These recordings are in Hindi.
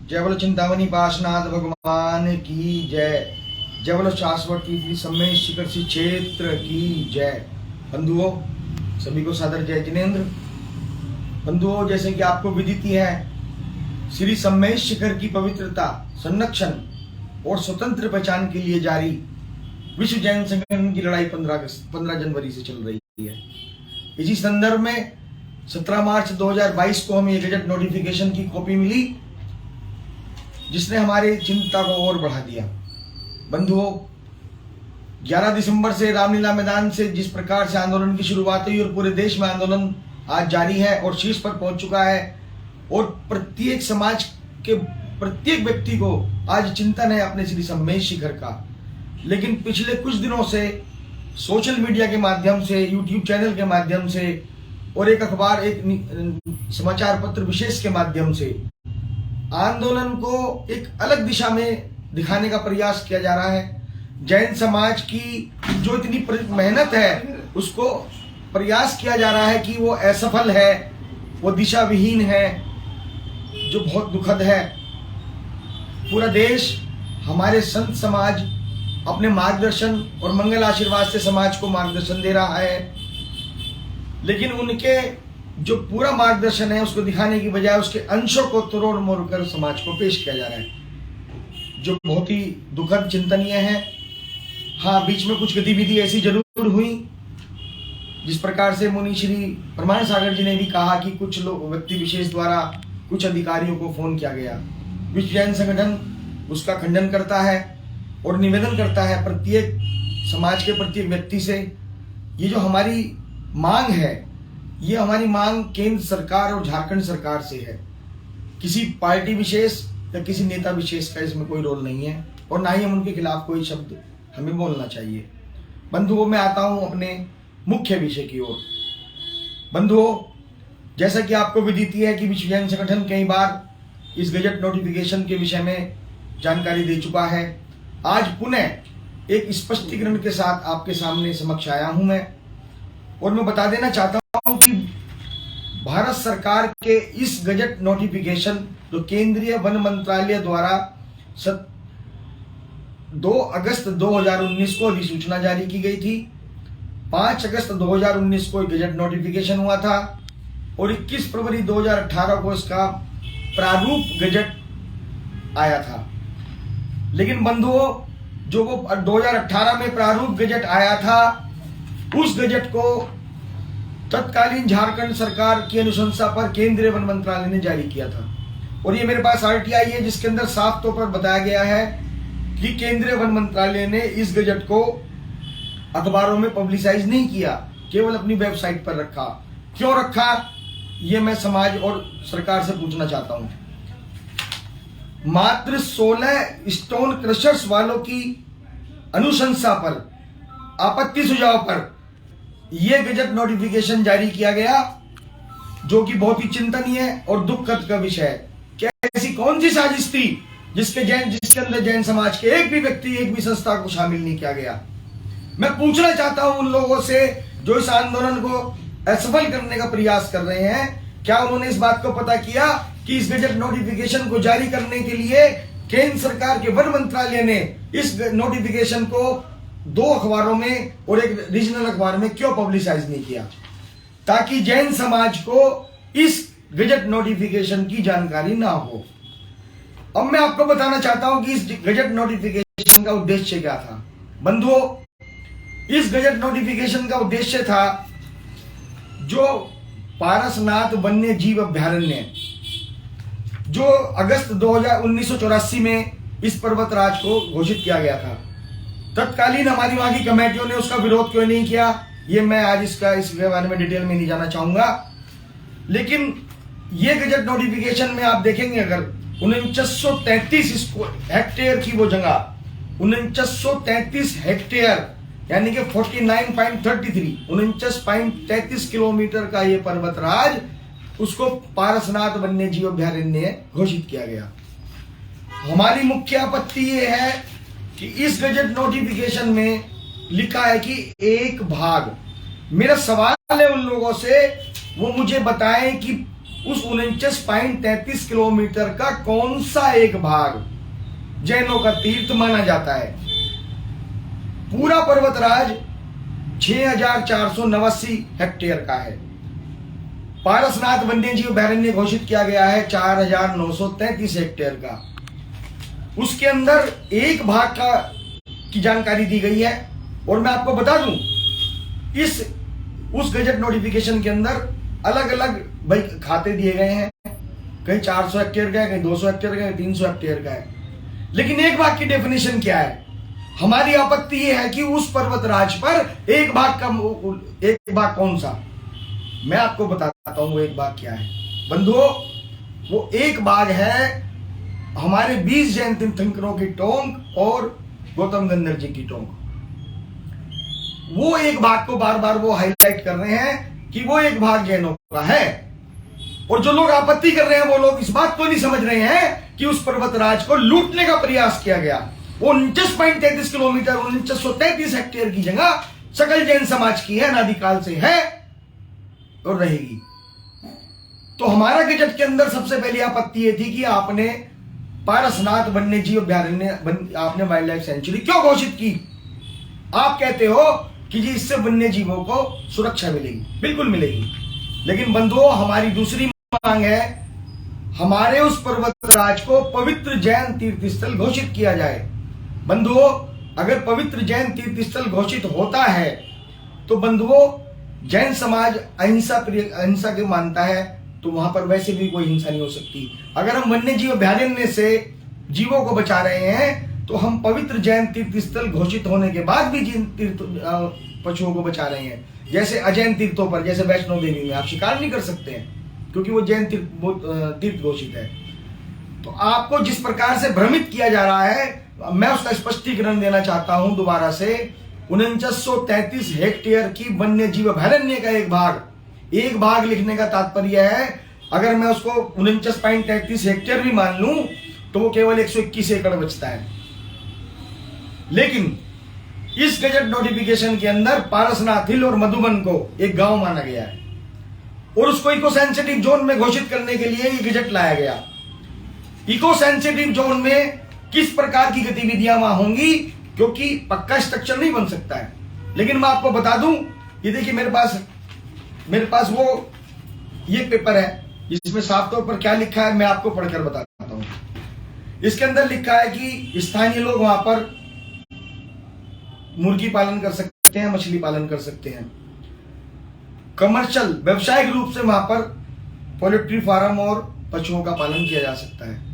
जय बोलो चिंतामणि पाशनाथ भगवान की जय। जय बोलो शाश्वती सम्मेद शिखर श्री क्षेत्र की जय। बंधुओं, सभी को सादर जय जिनेन्द्र। बंधुओं, जैसे कि आपको विदित है, श्री सम्मेद शिखर की पवित्रता, संरक्षण और स्वतंत्र पहचान के लिए जारी विश्व जैन संगठन की लड़ाई 15 जनवरी से चल रही है। इसी संदर्भ में 17 मार्च 2022 को हमें गजट नोटिफिकेशन की कॉपी मिली, जिसने हमारी चिंता को और बढ़ा दिया। बंधुओं, 11 दिसंबर से रामलीला मैदान से जिस प्रकार से आंदोलन की शुरुआत हुई और पूरे देश में आंदोलन आज जारी है और शीर्ष पर पहुंच चुका है, और प्रत्येक समाज के प्रत्येक व्यक्ति को आज चिंतन है अपने श्री सम्मेद शिखर का। लेकिन पिछले कुछ दिनों से सोशल मीडिया के माध्यम से, यूट्यूब चैनल के माध्यम से और एक अखबार, एक समाचार पत्र विशेष के माध्यम से आंदोलन को एक अलग दिशा में दिखाने का प्रयास किया जा रहा है। जैन समाज की जो इतनी मेहनत है, उसको प्रयास किया जा रहा है कि वो असफल है, वो दिशा विहीन है, जो बहुत दुखद है। पूरा देश, हमारे संत समाज अपने मार्गदर्शन और मंगल आशीर्वाद से समाज को मार्गदर्शन दे रहा है, लेकिन उनके जो पूरा मार्गदर्शन है उसको दिखाने की बजाय उसके अंशों को तोड़ मोड़ कर समाज को पेश किया जा रहा है, जो बहुत ही दुखद चिंतनीय है। हाँ, बीच में कुछ गतिविधि ऐसी जरूर हुई, जिस प्रकार से मुनि श्री प्रमाण सागर जी ने भी कहा कि कुछ लोग, व्यक्ति विशेष द्वारा कुछ अधिकारियों को फोन किया गया। विश्व जैन संगठन उसका खंडन करता है और निवेदन करता है प्रत्येक समाज के प्रत्येक व्यक्ति से, ये जो हमारी मांग है, ये हमारी मांग केंद्र सरकार और झारखंड सरकार से है। किसी पार्टी विशेष या किसी नेता विशेष का इसमें कोई रोल नहीं है, और ना ही हम उनके खिलाफ कोई शब्द हमें बोलना चाहिए। बंधुओं, मैं आता हूं अपने मुख्य विषय की ओर। बंधुओं, जैसा कि आपको विदित है कि विश्व जैन संगठन कई बार इस गजट नोटिफिकेशन के विषय में जानकारी दे चुका है। आज पुनः एक स्पष्टीकरण के साथ आपके सामने समक्ष आया हूं मैं, और मैं बता देना चाहता हूं कि भारत सरकार के इस गजट नोटिफिकेशन, जो केंद्रीय वन मंत्रालय द्वारा 2 अगस्त 2019 को अधिसूचना जारी की गई थी, 5 अगस्त 2019 को गजट नोटिफिकेशन हुआ था, और 21 फरवरी 2018 को इसका प्रारूप गजट आया था। लेकिन बंधुओं, जो वो 2018 में प्रारूप गजट आया था, उस गजट को तत्कालीन झारखंड सरकार की अनुशंसा पर केंद्रीय वन मंत्रालय ने जारी किया था। और ये मेरे पास आरटीआई है, जिसके अंदर साफ तौर पर बताया गया है कि केंद्रीय वन मंत्रालय ने इस गजट को अखबारों में पब्लिसाइज नहीं किया, केवल अपनी वेबसाइट पर रखा। क्यों रखा, ये मैं समाज और सरकार से पूछना चाहता हूं। मात्र 16 स्टोन क्रशर्स वालों की अनुशंसा पर, आपत्ति सुझाव पर यह गजट नोटिफिकेशन जारी किया गया, जो कि बहुत ही चिंतनीय और दुखद का विषय है। क्या ऐसी कौन सी साजिश थी जिसके अंदर जैन समाज के एक भी व्यक्ति, एक भी संस्था को शामिल नहीं किया गया? मैं पूछना चाहता हूं उन लोगों से जो इस आंदोलन को असफल करने का प्रयास कर रहे हैं, क्या उन्होंने इस बात को पता किया कि इस गजट नोटिफिकेशन को जारी करने के लिए केंद्र सरकार के वन मंत्रालय ने इस नोटिफिकेशन को 2 अखबारों में और एक रीजनल अखबार में क्यों पब्लिसाइज नहीं किया, ताकि जैन समाज को इस गजट नोटिफिकेशन की जानकारी ना हो। अब मैं आपको बताना चाहता हूं कि इस गजट नोटिफिकेशन का उद्देश्य क्या था। बंधुओं, इस गजट नोटिफिकेशन का उद्देश्य था, जो पारसनाथ वन्य जीव अभ्यारण्य, जो अगस्त 1984 में इस पर्वतराज को घोषित किया गया था, तत्कालीन हमारी वहां की कमेटियों ने उसका विरोध क्यों नहीं किया, ये मैं आज इसके बारे में डिटेल में नहीं जाना चाहूंगा। लेकिन ये गजट नोटिफिकेशन में आप देखेंगे, अगर 4933 हेक्टेयर की वो जगह, 4933 हेक्टेयर यानी कि 49.33 किलोमीटर का ये पर्वतराज, उसको पारसनाथ वन्य जीव अभ्यारण्य घोषित किया गया। हमारी मुख्य आपत्ति ये है कि इस गजट नोटिफिकेशन में लिखा है कि एक भाग। मेरा सवाल है उन लोगों से, वो मुझे बताएं कि उस 49.33 किलोमीटर का कौन सा एक भाग जैनों का तीर्थ माना जाता है? पूरा पर्वतराज 6489 हेक्टेयर का है। पारसनाथ वन्यजीव अभयारण्य घोषित किया गया है 4933 हेक्टेयर का। उसके अंदर एक भाग का की जानकारी दी गई है। और मैं आपको बता दूं, उस गजट नोटिफिकेशन के अंदर अलग अलग भाई खाते दिए गए हैं। कहीं 400 हेक्टेयर का है, कहीं 200 हेक्टेयर का है, 300 हेक्टेयर का है। लेकिन एक भाग की डेफिनेशन क्या है? हमारी आपत्ति यह है कि उस पर्वतराज पर एक भाग कौन सा? मैं आपको बताता हूं वो एक भाग क्या है। बंधुओं, वो एक भाग है हमारे 20 जैन तीर्थंकरों की टोंक और गौतम गंधर जी की टोंक। वो एक भाग को बार बार वो हाईलाइट कर रहे हैं कि वो एक भाग जैनों का है। और जो लोग आपत्ति कर रहे हैं वो लोग इस बात को नहीं समझ रहे हैं कि उस पर्वतराज को लूटने का प्रयास किया गया। वो 49.33 किलोमीटर 4933 हेक्टेयर की जगह सकल जैन समाज की है, अनादिकाल से है और रहेगी। तो हमारा गजट के अंदर सबसे पहली आपत्ति ये थी कि आपने पारसनाथ वन्यजीव अभयारण्य आपने वाइल्ड लाइफ सेंचुरी क्यों घोषित की? आप कहते हो कि जी इससे वन्य जीवों को सुरक्षा मिलेगी। बिल्कुल मिलेगी, लेकिन बंधुओं हमारी दूसरी मांग है, हमारे उस पर्वतराज को पवित्र जैन तीर्थ स्थल घोषित किया जाए। बंधुओं, अगर पवित्र जैन तीर्थ स्थल घोषित होता है तो बंधुओं जैन समाज अहिंसा के मानता है, तो वहां पर वैसे भी कोई हिंसा नहीं हो सकती। अगर हम वन्य जीव अभयारण्य से जीवों को बचा रहे हैं तो हम पवित्र जैन तीर्थ स्थल घोषित होने के बाद भी जिन तीर्थ पशुओं को बचा रहे हैं, जैसे अजैन तीर्थों पर, जैसे वैष्णो देवी में आप शिकार नहीं कर सकते हैं क्योंकि वो जैन तीर्थ घोषित है। तो आपको जिस प्रकार से भ्रमित किया जा रहा है, मैं उसका स्पष्टीकरण देना चाहता हूं दोबारा से। 4933 हेक्टेयर की वन्य जीव अभयारण्य का एक भाग लिखने का तात्पर्य है, अगर मैं उसको 49.33 हेक्टेयर भी मान लूं तो वो केवल 121 एकड़ बचता है। लेकिन इस गजट नोटिफिकेशन के अंदर पारसनाथ हिल और मधुबन को एक गांव माना गया है और उसको इको सेंसिटिव जोन में घोषित करने के लिए ये गजट लाया गया। इको सेंसिटिव जोन में किस प्रकार की गतिविधियां वहां होंगी, क्योंकि पक्का स्ट्रक्चर नहीं बन सकता है। लेकिन मैं आपको बता दूं, ये देखिए मेरे पास वो ये पेपर है, इसमें साफ तौर पर क्या लिखा है मैं आपको पढ़कर बताता हूं। इसके अंदर लिखा है कि स्थानीय लोग वहां पर मुर्गी पालन कर सकते हैं, मछली पालन कर सकते हैं, कमर्शियल व्यवसायिक रूप से वहां पर पोल्ट्री फार्म और पशुओं का पालन किया जा सकता है।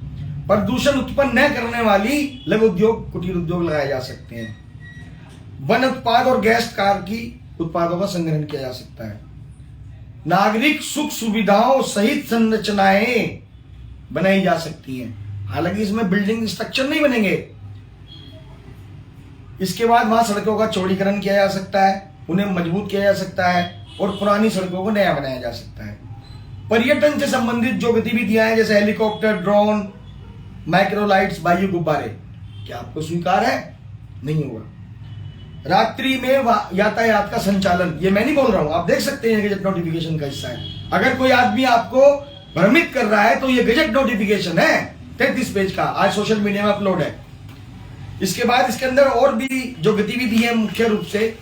प्रदूषण उत्पन्न न करने वाली लघु उद्योग, कुटीर उद्योग लगाए जा सकते हैं। वन उत्पाद और गैस कार की उत्पादों का संग्रहण किया जा सकता है। नागरिक सुख सुविधाओं सहित संरचनाएं बनाई जा सकती हैं। हालांकि इसमें बिल्डिंग स्ट्रक्चर नहीं बनेंगे। इसके बाद वहां सड़कों का चौड़ीकरण किया जा सकता है, उन्हें मजबूत किया जा सकता है और पुरानी सड़कों को नया बनाया जा सकता है। पर्यटन से संबंधित जो गतिविधियां हैं, जैसे हेलीकॉप्टर, ड्रोन, माइक्रोलाइट्स, वायु गुब्बारे, क्या आपको स्वीकार है? नहीं होगा। रात्रि में यातायात का संचालन, ये मैं नहीं बोल रहा हूं, आप देख सकते हैं गजट नोटिफिकेशन का हिस्सा है। अगर कोई आदमी आपको भ्रमित कर रहा है तो ये गजट नोटिफिकेशन है 33 पेज का, आज सोशल मीडिया में अपलोड है। इसके बाद इसके अंदर और भी जो गतिविधि है मुख्य रूप से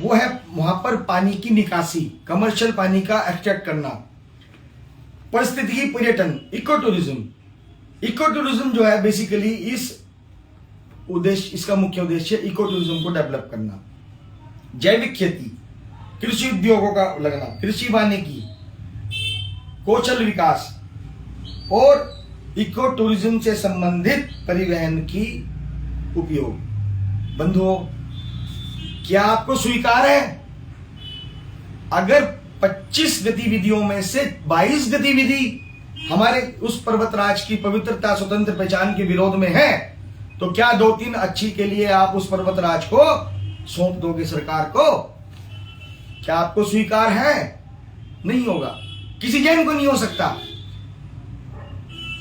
वो है वहां पर पानी की निकासी, कमर्शियल पानी का एक्सट्रैक्ट करना, परिस्थितिकी पर्यटन, इको टूरिज्म जो है बेसिकली इसका मुख्य उद्देश्य इको टूरिज्म को डेवलप करना, जैविक खेती, कृषि उद्योगों का लगना, कृषि वानिकी, कौशल विकास और इको टूरिज्म से संबंधित परिवहन की उपयोग। बंधुओं, क्या आपको स्वीकार है? अगर 25 गतिविधियों में से 22 गतिविधि हमारे उस पर्वतराज की पवित्रता, स्वतंत्र पहचान के विरोध में है, तो क्या 2-3 अच्छी के लिए आप उस पर्वतराज को सौंप दोगे सरकार को? क्या आपको स्वीकार है? नहीं होगा, किसी जैन को नहीं हो सकता।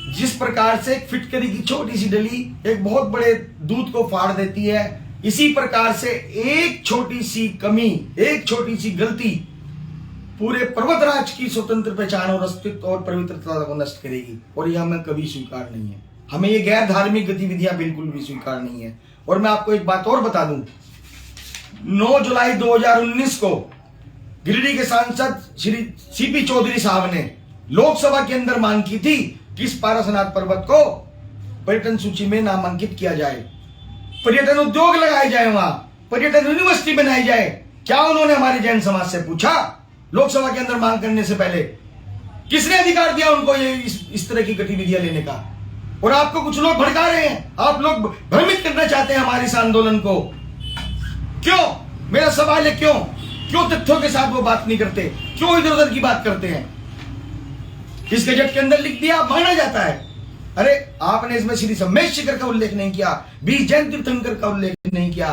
जिस प्रकार से एक फिटकरी की छोटी सी डली एक बहुत बड़े दूध को फाड़ देती है, इसी प्रकार से एक छोटी सी कमी, एक छोटी सी गलती पूरे पर्वतराज की स्वतंत्र पहचान और अस्तित्व और पवित्रता को नष्ट करेगी, और यह हमें कभी स्वीकार नहीं है। हमें ये गैर धार्मिक गतिविधियां बिल्कुल भी स्वीकार नहीं है। और मैं आपको एक बात और बता दूं, 9 जुलाई 2019 को गिरिडीह के सांसद श्री सीपी चौधरी साहब ने लोकसभा के अंदर मांग की थी कि इस पारसनाथ पर्वत को पर्यटन सूची में नामांकित किया जाए, पर्यटन उद्योग लगाए जाए, वहां पर्यटन यूनिवर्सिटी बनाई जाए। क्या उन्होंने हमारे जैन समाज से पूछा लोकसभा के अंदर मांग करने से पहले? किसने अधिकार दिया उनको ये इस तरह की गतिविधियां लेने का? और आपको कुछ लोग भड़का रहे हैं, आप लोग भ्रमित करना चाहते हैं हमारे इस आंदोलन को। क्यों? मेरा सवाल है, क्यों तथ्यों के साथ वो बात नहीं करते? क्यों इधर उधर की बात करते हैं? इस गजट के अंदर लिख दिया, माना जाता है। अरे आपने इसमें श्री सम्मेश शिखर का उल्लेख नहीं किया, 20 जैन तीर्थंकर का उल्लेख नहीं किया,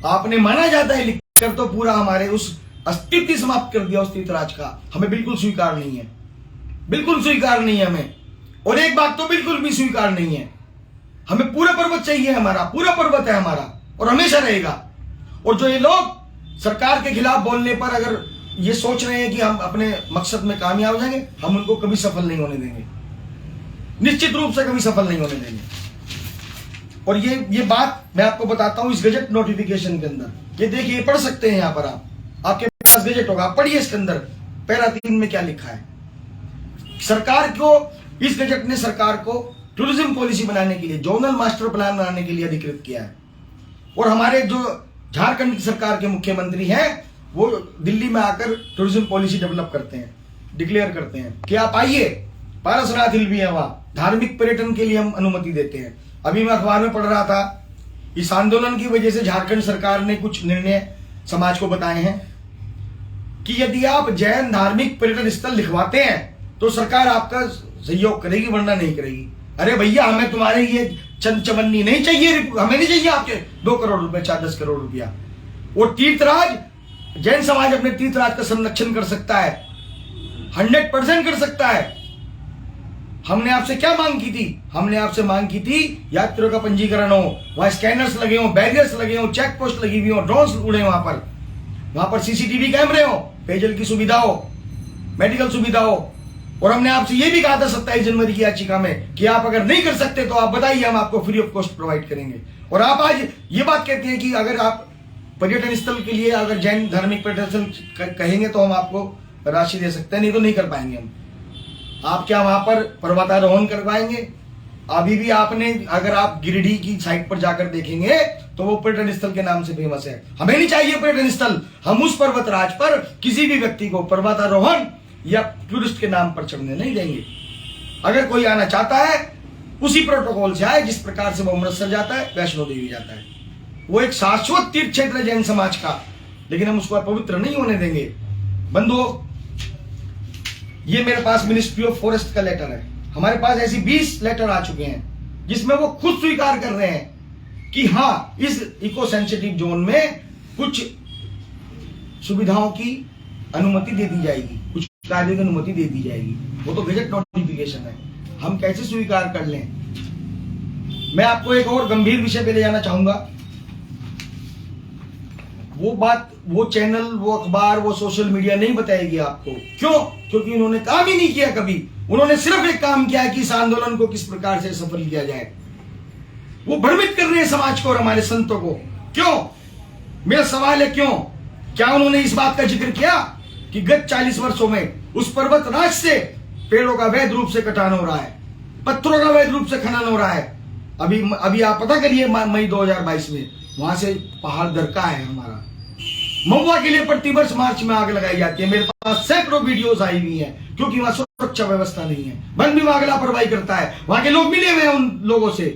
आपने माना जाता है लिखकर तो पूरा हमारे उस अस्तित्व समाप्त कर दिया उस तीर्थराज का। हमें बिल्कुल स्वीकार नहीं है, बिल्कुल स्वीकार नहीं है हमें। और एक बात तो बिल्कुल भी स्वीकार नहीं है, हमें पूरा पर्वत चाहिए, हमारा पूरा पर्वत है हमारा, और हमेशा रहेगा। और जो ये लोग सरकार के खिलाफ बोलने पर अगर ये सोच रहे हैं कि हम अपने मकसद में कामयाब हो जाएंगे, हम उनको कभी सफल नहीं होने देंगे, निश्चित रूप से कभी सफल नहीं होने देंगे। और ये बात मैं आपको बताता हूं इस गजट नोटिफिकेशन के अंदर, ये देखिए, पढ़ सकते हैं यहां पर आपके पास गजट होगा, पढ़िए इसके अंदर पैरा 3 में क्या लिखा है। सरकार को, इस गजट ने सरकार को टूरिज्म पॉलिसी बनाने के लिए, जोनल मास्टर प्लान बनाने के लिए अधिकृत किया है। और हमारे जो झारखंड की सरकार के मुख्यमंत्री हैं, वो दिल्ली में आकर टूरिज्म पॉलिसी डेवलप करते हैं, डिक्लेयर करते हैं कि आप आइए, पारसनाथ हिल भी है वहां, धार्मिक पर्यटन के लिए हम अनुमति देते हैं। अभी मैं अखबार में पढ़ रहा था, इस आंदोलन की वजह से झारखंड सरकार ने कुछ निर्णय समाज को बताए हैं कि यदि आप जैन धार्मिक पर्यटन स्थल लिखवाते हैं तो सरकार आपका सहयोग करेगी, वरना नहीं करेगी। अरे भैया, हमें तुम्हारे ये चंद चवन्नी नहीं चाहिए, हमें नहीं चाहिए आपके 2 करोड़ रुपए, 4-10 करोड़ रुपया। और तीर्थराज, जैन समाज अपने तीर्थराज का संरक्षण कर सकता है, 100% कर सकता है। हमने आपसे क्या मांग की थी? हमने आपसे मांग की थी यात्रियों का पंजीकरण हो, वहां स्कैनर्स लगे हो, बैरियर्स लगे हो, चेक पोस्ट लगी हुई हो, ड्रोन्स उड़े वहां पर सीसीटीवी कैमरे हो, पेयजल की सुविधा हो, मेडिकल सुविधा हो। और हमने आपसे ये भी कहा था 27 जनवरी की याचिका में कि आप अगर नहीं कर सकते तो आप बताइए, हम आपको फ्री ऑफ कॉस्ट प्रोवाइड करेंगे। और आप आज ये बात कहते हैं कि अगर आप पर्यटन स्थल के लिए अगर जैन धार्मिक पर्यटन स्थल कहेंगे तो हम आपको राशि दे सकते हैं, नहीं तो नहीं कर पाएंगे हम। आप क्या वहां पर पर्वतारोहण करवाएंगे? अभी भी आपने, अगर आप गिरिडीह की साइट पर जाकर देखेंगे तो वो पर्यटन स्थल के नाम से फेमस है। हमें नहीं चाहिए पर्यटन स्थल, हम उस पर्वतराज पर किसी भी व्यक्ति को पर्वतारोहण या टूरिस्ट के नाम पर चढ़ने नहीं देंगे। अगर कोई आना चाहता है उसी प्रोटोकॉल से आए जिस प्रकार से वो अमृतसर जाता है, वैष्णो देवी जाता है। वो एक शाश्वत तीर्थ क्षेत्र है जैन समाज का, लेकिन हम उसको अपवित्र नहीं होने देंगे। बंधुओं, ये मेरे पास मिनिस्ट्री ऑफ फॉरेस्ट का लेटर है। हमारे पास ऐसी 20 लेटर आ चुके हैं जिसमें वो खुद स्वीकार कर रहे हैं कि हाँ, इस इको सेंसिटिव जोन में कुछ सुविधाओं की अनुमति दे दी जाएगी, कुछ कार्य की अनुमति दे दी जाएगी। वो तो गजट नोटिफिकेशन है, हम कैसे स्वीकार कर लें? मैं आपको एक और गंभीर विषय पे ले जाना चाहूंगा। वो बात, वो चैनल, वो अखबार, वो सोशल मीडिया नहीं बताएगी आपको। क्यों? क्योंकि उन्होंने काम ही नहीं किया कभी। उन्होंने सिर्फ एक काम किया है कि इस आंदोलन को किस प्रकार से सफल किया जाए। वो भ्रमित कर रहे हैं समाज को और हमारे संतों को। क्यों? मेरा सवाल है, क्यों? क्या उन्होंने इस बात का जिक्र किया कि गत 40 वर्षों में उस पर्वत राज से पेड़ों का अवैध रूप से कटान हो रहा है, पत्थरों का अवैध रूप से खनन हो रहा है? अभी आप पता करिए, मई 2022 में वहां से पहाड़ दरका है हमारा। महुआ के लिए प्रतिवर्ष मार्च में आग लगाई जाती है। मेरे पास सैकड़ों वीडियोस आई हुई हैं, क्योंकि वहां सुरक्षा व्यवस्था नहीं है। वन विभाग लापरवाही करता है। वहां के लोग मिले हुए हैं उन लोगों से।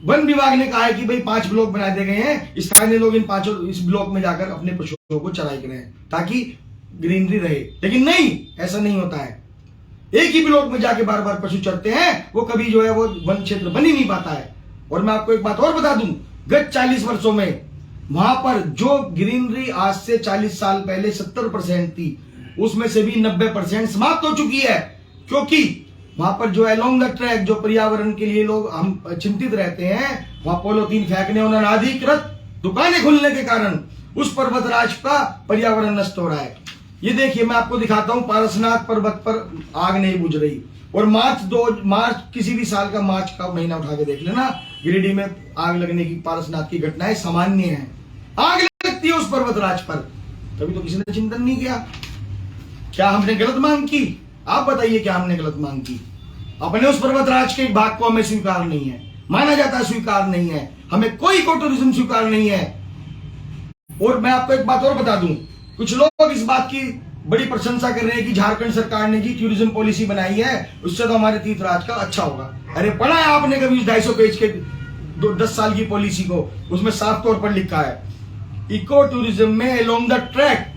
वन विभाग ने कहा है कि भाई 5 ब्लॉक बना दिए गए हैं, स्थानीय लोग इन 5 इस ब्लॉक में जाकर अपने पशुओं को चराई करें ताकि ग्रीनरी रहे। लेकिन नहीं, ऐसा नहीं होता है। एक ही ब्लॉक में जाके बार बार पशु चरते हैं, वो कभी जो है वो वन क्षेत्र बन ही नहीं पाता है। और मैं आपको एक बात और बता दूं, गत 40 वर्षों में वहां पर जो ग्रीनरी आज से 40 साल पहले 70% थी, उसमें से भी 90% समाप्त हो चुकी है। क्योंकि वहां पर जो अलोंग द ट्रैक, जो पर्यावरण के लिए लोग हम चिंतित रहते हैं, वहां पॉलिथीन फेंकने और अनाधिकृत दुकानें खुलने के कारण उस पर्वतराज का पर्यावरण नष्ट हो रहा है। ये देखिए मैं आपको दिखाता हूं, पारसनाथ पर्वत पर आग नहीं बुझ रही। और मार्च किसी भी साल का मार्च का महीना उठा के देख लेना, गिरिडीह में आग लगने की, पारसनाथ की घटनाएं सामान्य है। आग लगती है उस पर्वतराज पर, तभी तो किसी ने चिंतन नहीं किया। क्या हमने गलत मांग की? आप बताइए, क्या हमने गलत मांग की? अपने उस पर्वतराज के एक भाग को हमें स्वीकार नहीं है, माना जाता है स्वीकार नहीं है, हमें कोई इको टूरिज्म स्वीकार नहीं है। और मैं आपको एक बात और बता दूं, कुछ लोग इस बात की बड़ी प्रशंसा कर रहे हैं कि झारखंड सरकार ने जी टूरिज्म पॉलिसी बनाई है, उससे तो हमारे तीर्थराज का अच्छा होगा। अरे पढ़ा है आपने कभी उस 250 पेज के 10 साल की पॉलिसी को? उसमें साफ तौर पर लिखा है इको टूरिज्म में अलोंग द ट्रैक,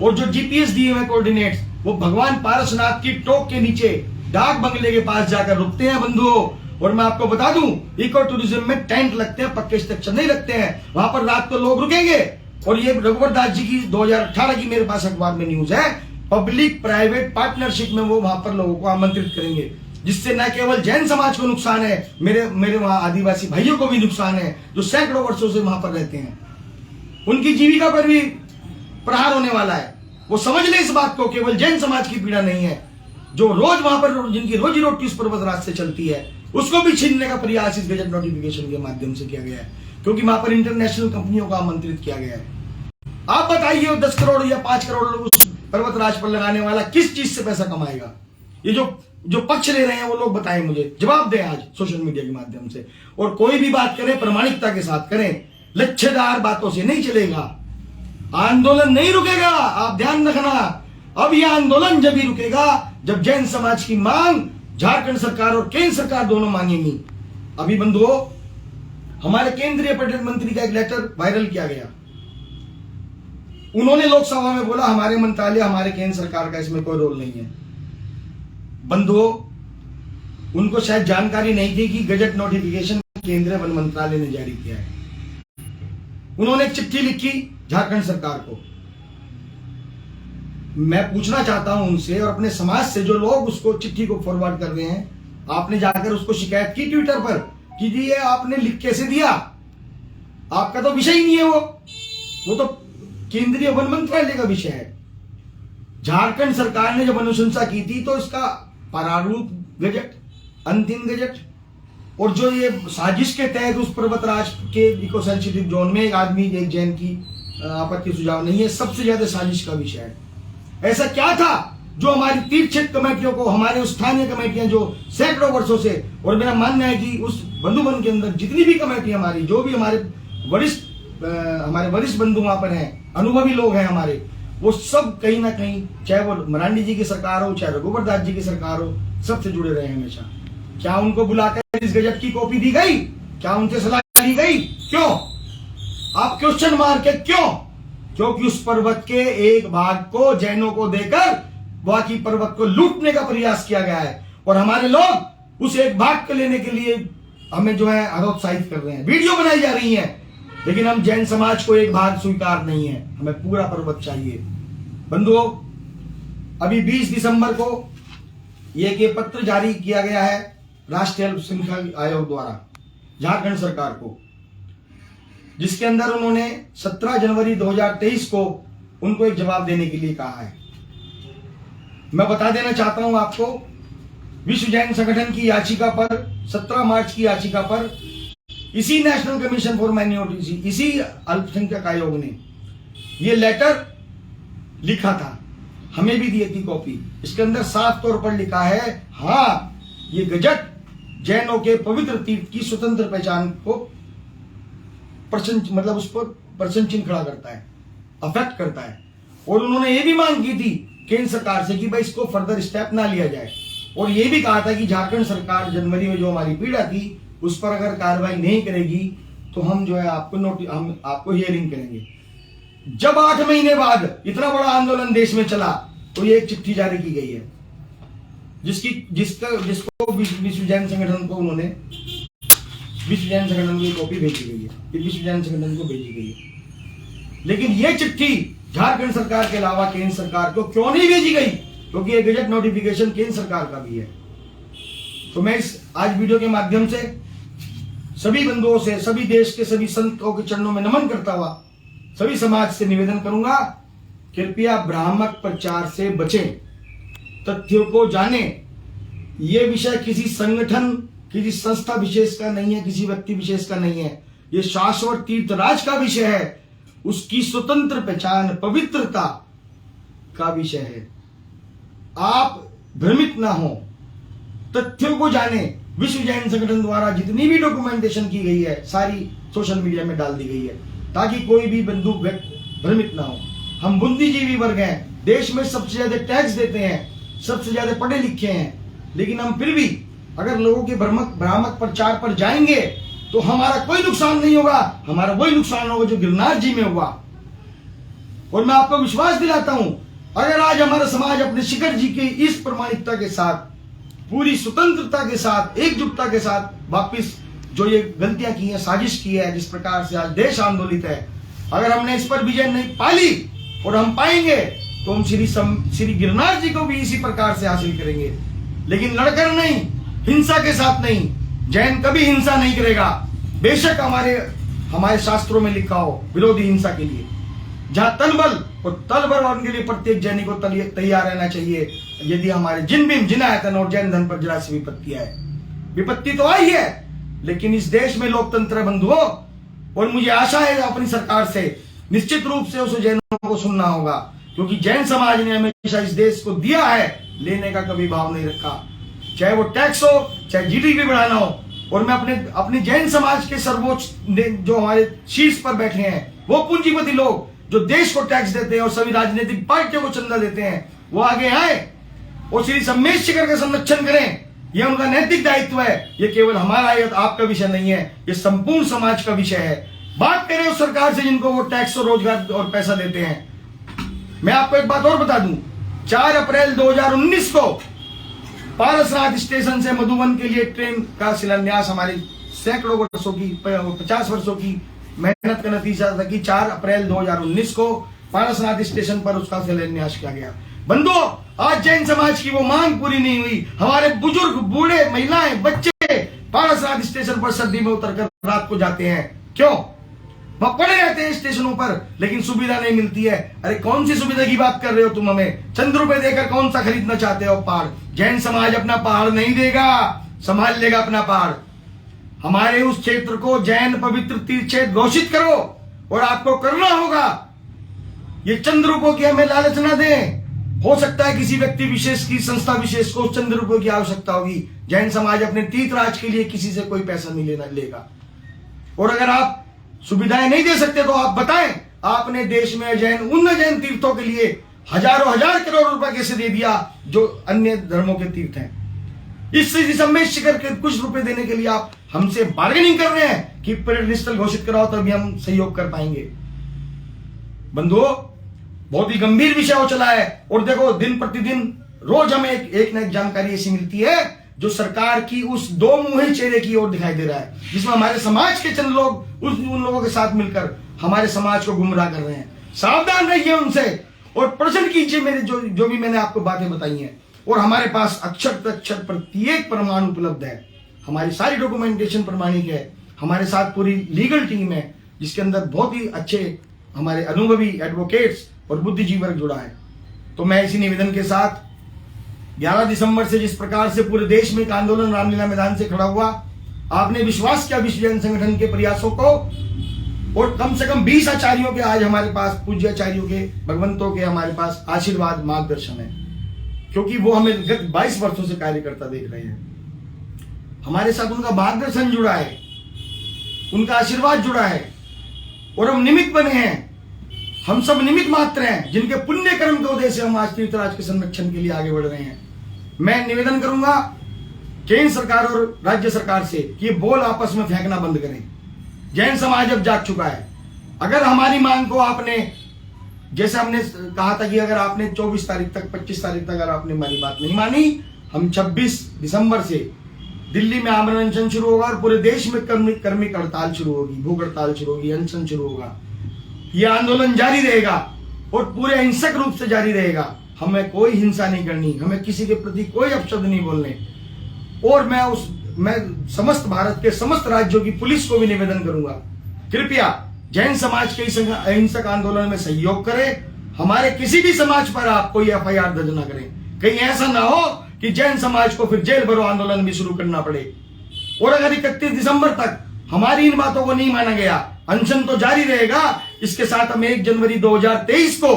और जो जीपीएस दिए हुए कोऑर्डिनेट्स वो भगवान पारसनाथ की टोक के नीचे डाक बंगले के पास जाकर रुकते हैं बंधुओं। और मैं आपको बता दूं, इको टूरिज्म में टेंट लगते हैं, पक्के स्ट्रक्चर नहीं लगते हैं। वहां पर रात को लोग रुकेंगे। और ये रघुवर दास जी की 2018 की मेरे पास अखबार में न्यूज है, पब्लिक प्राइवेट पार्टनरशिप में वो वहां पर लोगों को आमंत्रित करेंगे, जिससे न केवल जैन समाज को नुकसान है, मेरे वहां आदिवासी भाइयों को भी नुकसान है जो सैकड़ों वर्षों से वहां पर रहते हैं। उनकी जीविका पर भी प्रहार होने वाला है। वो समझ ले इस बात को, केवल जैन समाज की पीड़ा नहीं है, जो रोज वहां पर जिनकी रोजी रोटी उस पर्वतराज से चलती है, उसको भी छीनने का प्रयास इस गजट नोटिफिकेशन के माध्यम से किया गया है, क्योंकि वहां पर इंटरनेशनल कंपनियों को आमंत्रित किया गया है। आप बताइए 10 करोड़ या 5 करोड़ लोग उस पर्वतराज पर लगाने वाला किस चीज से पैसा कमाएगा? ये जो पक्ष ले रहे हैं वो लोग बताएं, मुझे जवाब दें आज सोशल मीडिया के माध्यम से। और कोई भी बात करें प्रामाणिकता के साथ करें, लच्छेदार बातों से नहीं चलेगा। आंदोलन नहीं रुकेगा, आप ध्यान रखना। अब यह आंदोलन जब ही रुकेगा जब जैन समाज की मांग झारखंड सरकार और केंद्र सरकार दोनों मांगेंगी। अभी बंधुओं, हमारे केंद्रीय पर्यटन मंत्री का एक लेटर वायरल किया गया। उन्होंने लोकसभा में बोला हमारे मंत्रालय, हमारे केंद्र सरकार का इसमें कोई रोल नहीं है। बंधुओं, उनको शायद जानकारी नहीं थी कि गजट नोटिफिकेशन केंद्रीय वन मंत्रालय ने जारी किया है। उन्होंने एक चिट्ठी लिखी झारखंड सरकार को। मैं पूछना चाहता हूं उनसे और अपने समाज से, जो लोग उसको चिट्ठी को फॉरवर्ड कर रहे हैं, आपने जाकर उसको शिकायत की ट्विटर पर कि जी ये आपने लिख कैसे दिया? आपका तो विषय ही नहीं है, वो तो केंद्रीय वन मंत्रालय का विषय है। झारखंड सरकार ने जब अनुशंसा की थी तो इसका प्रारूप गजट, अंतिम गजट, और जो ये साजिश के तहत उस पर्वतराज के इको सेंसिटिव जोन में एक आदमी, एक जैन की आपत्ति सुझाव नहीं है, सबसे ज्यादा साजिश का विषय है। ऐसा क्या था जो हमारी तीर्थ क्षेत्र कमेटियों को, हमारे स्थानीय कमेटियां जो सैकड़ों वर्षों से, और मेरा मानना है कि उस बंधु वन के अंदर जितनी भी कमेटी हमारी, जो भी हमारे वरिष्ठ बंधु वहां पर हैं, अनुभवी लोग हैं हमारे, वो सब कहीं ना कहीं, चाहे वो मरांडी जी की सरकार हो, चाहे रघुवर दास जी की सरकार हो, सबसे जुड़े रहे हमेशा। क्या उनको बुलाकर इस गजट की कॉपी दी गई? क्या उनसे सलाह ली गई? क्यों? आप क्वेश्चन मार के क्यों? क्योंकि उस पर्वत के एक भाग को जैनों को देकर बाकी पर्वत को लूटने का प्रयास किया गया है, और हमारे लोग उस एक भाग को लेने के लिए हमें जो है हतोत्साहित कर रहे हैं, वीडियो बनाई जा रही है। लेकिन हम जैन समाज को एक भाग स्वीकार नहीं है, हमें पूरा पर्वत चाहिए। बंधुओं, अभी 20 दिसंबर को ये पत्र जारी किया गया है राष्ट्रीय अल्पसंख्यक आयोग द्वारा झारखंड सरकार को, जिसके अंदर उन्होंने 17 जनवरी 2023 को उनको एक जवाब देने के लिए कहा है। मैं बता देना चाहता हूं आपको, विश्व जैन संगठन की याचिका पर, 17 मार्च की याचिका पर, इसी नेशनल कमीशन फॉर माइनॉरिटीज, इसी अल्पसंख्यक आयोग ने ये लेटर लिखा था, हमें भी दी थी कॉपी। इसके अंदर साफ तौर पर लिखा है, हाँ ये गजट जैनों के पवित्र तीर्थ की स्वतंत्र पहचान को मतलब उस पर प्रश्न चिन्ह खड़ा करता है, अफेक्ट करता है। और उन्होंने ये भी मांग की थी केंद्र सरकार से कि भाई इसको फर्दर स्टेप ना लिया जाए, और ये भी कहा था कि झारखंड सरकार जनवरी में जो हमारी पीड़ा थी उस पर अगर कार्रवाई नहीं करेगी तो हम जो है हम आपको हियरिंग करेंगे। जब 8 महीने बाद इतना बड़ा आंदोलन देश में चला तो ये एक चिट्ठी जारी की गई है, जिसको विश्व जैन संगठन को उन्होंने, विश्व जैन संगठन की कॉपी भेजी गई है, ये विश्व जैन संगठन को भेजी गई है। लेकिन ये चिट्ठी झारखंड सरकार के अलावा केंद्र सरकार को क्यों नहीं भेजी गई? क्योंकि ये गजट नोटिफिकेशन केंद्र सरकार का भी है। तो मैं इस आज वीडियो के माध्यम से सभी बंधुओं से, सभी देश के सभी संतों के चरणों में नमन करता हुआ सभी समाज से निवेदन करूंगा कृपया भ्रामक प्रचार से बचें, तथ्यों को जाने। ये विषय किसी संगठन, किसी संस्था विशेष का नहीं है, किसी व्यक्ति विशेष का नहीं है। ये शाश्वत तीर्थराज का विषय है, उसकी स्वतंत्र पहचान, पवित्रता का विषय है। आप भ्रमित ना हो, तथ्यों को जाने। विश्व जैन संगठन द्वारा जितनी भी डॉक्यूमेंटेशन की गई है सारी सोशल मीडिया में डाल दी गई है, ताकि कोई भी बंधु भ्रमित ना हो। हम बुद्धिजीवी वर्ग हैं, देश में सबसे ज्यादा टैक्स देते हैं, सबसे ज्यादा पढ़े लिखे हैं, लेकिन हम फिर भी अगर लोगों के भ्रामक प्रचार पर जाएंगे तो हमारा कोई नुकसान नहीं होगा। हमारा वही नुकसान होगा जो गिरनार जी में हुआ। और मैं आपको विश्वास दिलाता हूं, अगर आज हमारा समाज अपने शिखर जी के इस प्रामाणिकता के साथ, पूरी स्वतंत्रता के साथ, एकजुटता के साथ वापिस जो ये गलतियां की है, साजिश की है, जिस प्रकार से आज देश आंदोलित है, अगर हमने इस पर विजय नहीं पाली और हम पाएंगे तो हम श्री गिरनार जी को भी इसी प्रकार से हासिल करेंगे, लेकिन लड़कर नहीं, हिंसा के साथ नहीं। जैन कभी हिंसा नहीं करेगा, बेशक हमारे शास्त्रों में लिखा हो विरोधी हिंसा के लिए। जहां तलबल और उनके लिए प्रत्येक जैनी को तैयार रहना चाहिए, यदि हमारे जिन आयतन और जैन धन पर जरा सी विपत्ति आए। विपत्ति तो आई है, लेकिन इस देश में लोकतंत्र बंधुओं, और मुझे आशा है अपनी सरकार से निश्चित रूप से उसे जैनों को सुनना होगा, क्योंकि जैन समाज ने हमेशा इस देश को दिया है, लेने का कभी भाव नहीं रखा, चाहे वो टैक्स हो, चाहे जीडीपी बढ़ाना हो। और मैं अपने जैन समाज के सर्वोच्च जो हमारे शीर्ष पर बैठे हैं, वो पूंजीपति लोग जो देश को टैक्स देते हैं और सभी राजनीतिक पार्टियों को चंदा देते हैं, वो आगे आए और श्री सम्मेश शिखर का संरक्षण करें। यह उनका नैतिक दायित्व है। ये केवल हमारा या आपका विषय नहीं है, ये संपूर्ण समाज का विषय है। बात करें उस सरकार से जिनको वो टैक्स और रोजगार और पैसा देते हैं। मैं आपको एक बात और बता दूं, 4 अप्रैल 2019 को पारसनाथ स्टेशन से मधुबन के लिए ट्रेन का शिलान्यास हमारी सैकड़ों वर्षों की, 50 वर्षों की मेहनत का नतीजा था कि 4 अप्रैल 2019 को पारसनाथ स्टेशन पर उसका शिलान्यास किया गया। बंधुओं, आज जैन समाज की वो मांग पूरी नहीं हुई। हमारे बुजुर्ग, बूढ़े, महिलाएं, बच्चे पारसनाथ स्टेशन पर सर्दी में उतरकर रात को जाते हैं। क्यों? वह पड़े रहते हैं स्टेशनों पर, लेकिन सुविधा नहीं मिलती है। अरे कौन सी सुविधा की बात कर रहे हो तुम? हमें चंद रुपए देकर कौन सा खरीदना चाहते हो पहाड़? जैन समाज अपना पहाड़ नहीं देगा, संभाल लेगा अपना पहाड़। हमारे उस क्षेत्र को जैन पवित्र तीर्थ क्षेत्र घोषित करो, और आपको करना होगा। ये चंद रुपयों की हमें लालच ना दें। हो सकता है किसी व्यक्ति विशेष की, संस्था विशेष को चंद रुपयों की आवश्यकता होगी। जैन समाज अपने तीर्थराज के लिए किसी से कोई पैसा नहीं लेगा। और अगर आप सुविधाएं नहीं दे सकते तो आप बताएं, आपने देश में उन जैन तीर्थों के लिए हजारों हजार करोड़ रुपए कैसे दे दिया जो अन्य धर्मों के तीर्थ हैं। इस सम्मेश शिखर के कुछ रुपए देने के लिए आप हमसे बार्गेनिंग कर रहे हैं कि पर्यटन स्थल घोषित कराओ, तभी हम सहयोग कर पाएंगे। बंधुओं, बहुत ही गंभीर विषय हो चला है। और देखो, दिन प्रतिदिन रोज हमें एक न एक जानकारी ऐसी मिलती है जो सरकार की उस दो मुहे चेहरे की ओर दिखाई दे रहा है, जिसमें हमारे समाज के चंद लोग उन लोगों के साथ मिलकर हमारे समाज को गुमराह कर रहे हैं। सावधान रहिए उनसे और प्रश्न कीजिए मेरे जो भी मैंने आपको बातें बताई हैं। और हमारे पास अक्षर प्रत्येक प्रमाण उपलब्ध है। हमारी सारी डॉक्यूमेंटेशन प्रमाणिक है। हमारे साथ पूरी लीगल टीम है, जिसके अंदर बहुत ही अच्छे हमारे अनुभवी एडवोकेट्स और बुद्धिजीवी वर्ग जुड़ा है। तो मैं इसी निवेदन के साथ 11 दिसंबर से जिस प्रकार से पूरे देश में एक आंदोलन रामलीला मैदान से खड़ा हुआ, आपने विश्वास किया विश्व जैन संगठन के प्रयासों को, और कम से कम 20 आचार्यों के आज हमारे पास, पूज्य आचार्यों के, भगवंतों के हमारे पास आशीर्वाद, मार्गदर्शन है, क्योंकि वो हमें गत 22 वर्षों से कार्यकर्ता देख रहे हैं। हमारे साथ उनका मार्गदर्शन जुड़ा है, उनका आशीर्वाद जुड़ा है, और हम निमित्त बने हैं। हम सब निमित्त मात्र हैं, जिनके पुण्य कर्म के उदय से हम आज तीर्थराज के संरक्षण के लिए आगे बढ़ रहे हैं। मैं निवेदन करूंगा केंद्र सरकार और राज्य सरकार से कि ये बोल आपस में फेंकना बंद करें। जैन समाज अब जाग चुका है। अगर हमारी मांग को आपने, जैसे हमने कहा था कि अगर आपने 24 तारीख तक, 25 तारीख तक अगर आपने हमारी बात नहीं मानी, हम 26 दिसंबर से दिल्ली में आमरण अनशन शुरू होगा और पूरे देश में कर्मिक हड़ताल शुरू होगी, भूख हड़ताल शुरू होगी, अनशन शुरू होगा। यह आंदोलन जारी रहेगा और पूरे हिंसक रूप से जारी रहेगा। हमें कोई हिंसा नहीं करनी, हमें किसी के प्रति कोई अपशब्द नहीं बोलने। और मैं समस्त भारत के समस्त राज्यों की पुलिस को भी निवेदन करूंगा, कृपया जैन समाज के इस अहिंसक आंदोलन में सहयोग करें। हमारे किसी भी समाज पर आप कोई FIR दर्ज ना करें। कहीं ऐसा ना हो कि जैन समाज को फिर जेल भरो आंदोलन भी शुरू करना पड़े। और अगर 31 दिसंबर तक हमारी इन बातों को नहीं माना गया, अनशन तो जारी रहेगा। इसके साथ हम 1 जनवरी 2023 को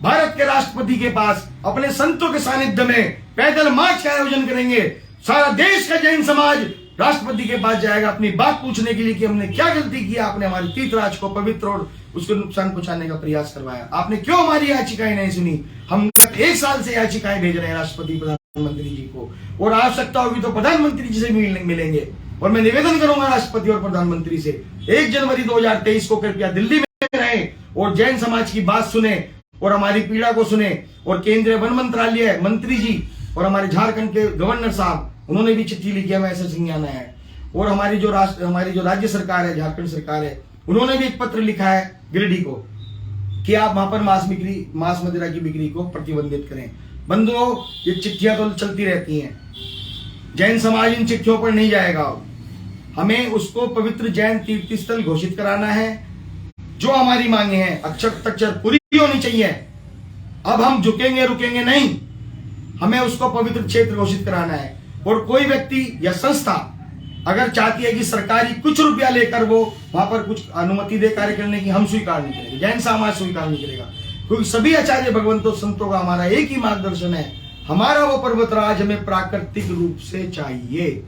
भारत के राष्ट्रपति के पास अपने संतों के सानिध्य में पैदल मार्च का आयोजन करेंगे। सारा देश का जैन समाज राष्ट्रपति के पास जाएगा अपनी बात पूछने के लिए कि हमने क्या गलती किया, आपने हमारे तीर्थराज को पवित्र और उसको नुकसान पहुंचाने का प्रयास करवाया, आपने क्यों हमारी याचिकाएं नहीं सुनी। हम 1 साल से याचिकाएं भेज रहे हैं राष्ट्रपति प्रधानमंत्री जी को, और आवश्यकता होगी तो प्रधानमंत्री जी से मिलेंगे। और मैं निवेदन करूंगा राष्ट्रपति और प्रधानमंत्री से, 1 जनवरी 2023 को कृपया दिल्ली में रहें और जैन समाज की बात सुने और हमारी पीड़ा को सुने। और केंद्रीय वन मंत्रालय मंत्री जी और हमारे झारखंड के गवर्नर साहब, उन्होंने भी चिट्ठी लिखी है, ऐसा सिंघाना है। और हमारी जो राज्य सरकार है, झारखंड सरकार है, उन्होंने भी एक पत्र लिखा है गिरिडीह को कि आप वहां पर मांस मदिरा की बिक्री को प्रतिबंधित करें। बंधुओं, ये चिट्ठियां तो चलती रहती हैं, जैन समाज इन चिट्ठियों पर नहीं जाएगा। हमें उसको पवित्र जैन तीर्थ स्थल घोषित कराना है। जो हमारी मांगे हैं अक्षर पूरी होनी चाहिए। अब हम झुकेंगे रुकेंगे नहीं, हमें उसको पवित्र क्षेत्र घोषित कराना है। और कोई व्यक्ति या संस्था अगर चाहती है कि सरकारी कुछ रुपया लेकर वो वहां पर कुछ अनुमति दे कार्य करने की, हम स्वीकार नहीं करेंगे, जैन समाज स्वीकार नहीं करेगा। क्योंकि सभी आचार्य भगवंतों संतों का हमारा एक ही मार्गदर्शन है, हमारा वो पर्वतराज हमें प्राकृतिक रूप से चाहिए।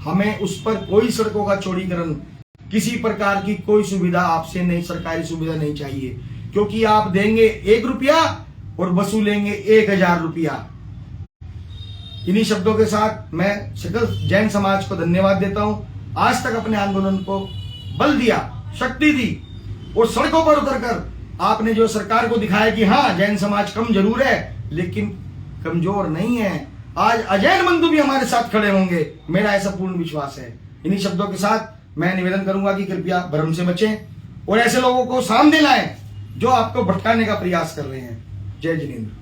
हमें उस पर कोई सड़कों का चौड़ीकरण, किसी प्रकार की कोई सुविधा आपसे नहीं, सरकारी सुविधा नहीं चाहिए। क्योंकि आप देंगे 1 रुपया और वसूलेंगे 1000 रुपया। इन्हीं शब्दों के साथ मैं सकल जैन समाज को धन्यवाद देता हूं। आज तक अपने आंदोलन को बल दिया, शक्ति दी, और सड़कों पर उतरकर आपने जो सरकार को दिखाया कि हाँ जैन समाज कम जरूर है लेकिन कमजोर नहीं है। आज अजैन बंधु भी हमारे साथ खड़े होंगे, मेरा ऐसा पूर्ण विश्वास है। इन्हीं शब्दों के साथ मैं निवेदन करूंगा कि कृपया भ्रम से बचें और ऐसे लोगों को सामने लाएं जो आपको भटकाने का प्रयास कर रहे हैं। जय जिनेंद्र।